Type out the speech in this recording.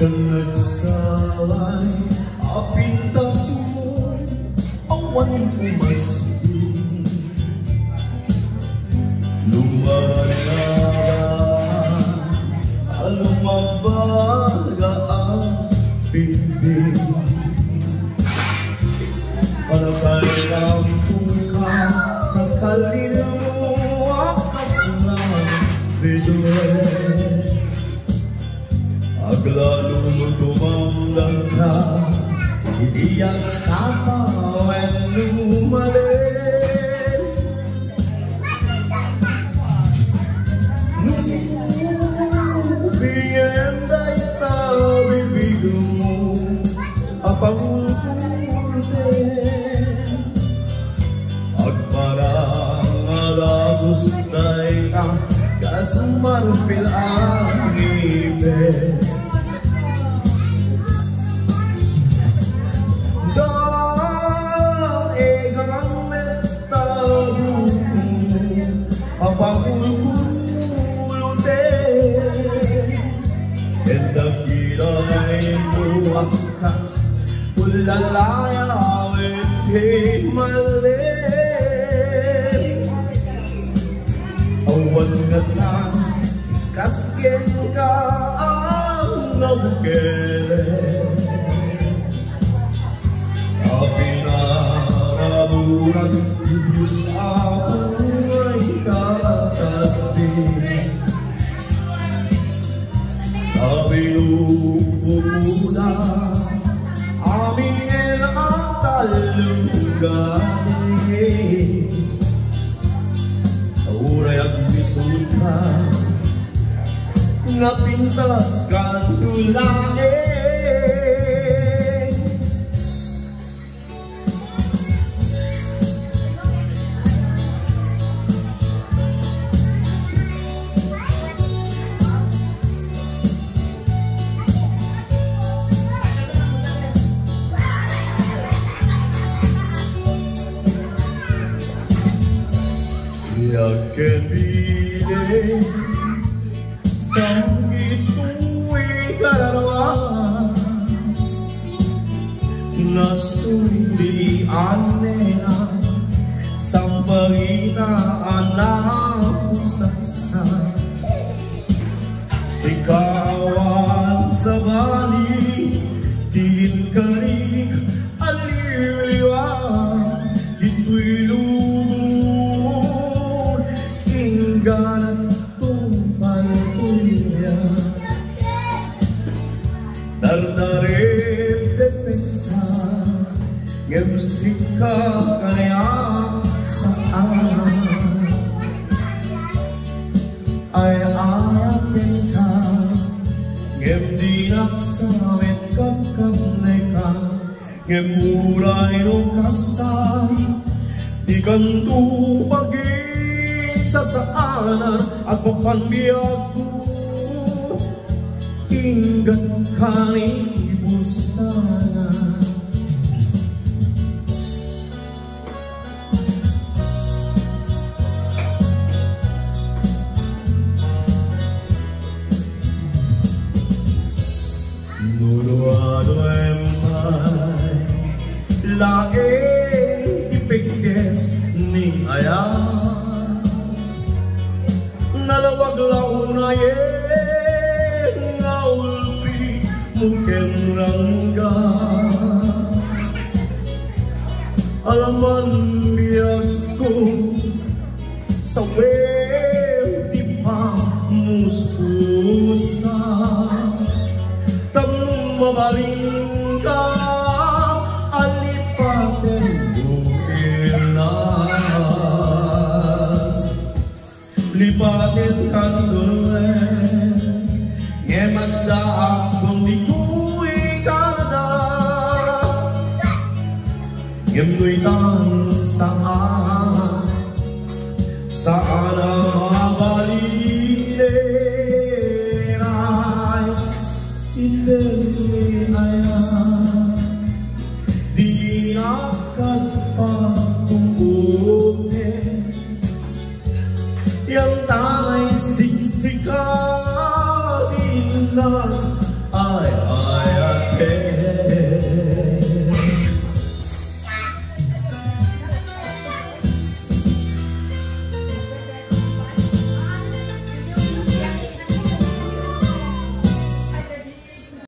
Kang nagsaway, apintas mo, awan pumasing. Lumabaga ang bibig. Panagkailang puka, nakalimuak kaslang bituin. Aglalong tumamdag ka, hindi ang sapawen lumalin. Nubiyenda'y tabibig mo, apangulkulin. Agparang alagos ta'y kasmarpil ang ibig. Kas ulalaya with malin awan nga lang kasken ka ang nagkele apinaraburan Diyos ako ay kakasbin apinupupunan amingin ang talunganin. Uray ang bisuka nga pintas kandulangin. Yakebile sang itu'y kalarawan nasundian nila sang pagitaan ng usasan sikawan sa bali din karig aliwaliwan ito'y ganang tumpal kuya dardarip depeka ngemsika kaya saan ay ayatin ka ngemdinak samit kakamneka ngemuray no kasta di kanto pagi sa saanan at papanbiyag ko inggan kanibusana nuruado empay laing ipigges ni ayah nalawag launa yen ngaulpi mungkin ranggas alaman biag ko sa web di pa muspusa tamong mabaling ka alipaten bukinas lipatin kandulen ngemanda akong dikuy kada ngemduitan saan ang mabaliray hindi ayan di akan patuutin yang tay siksika din na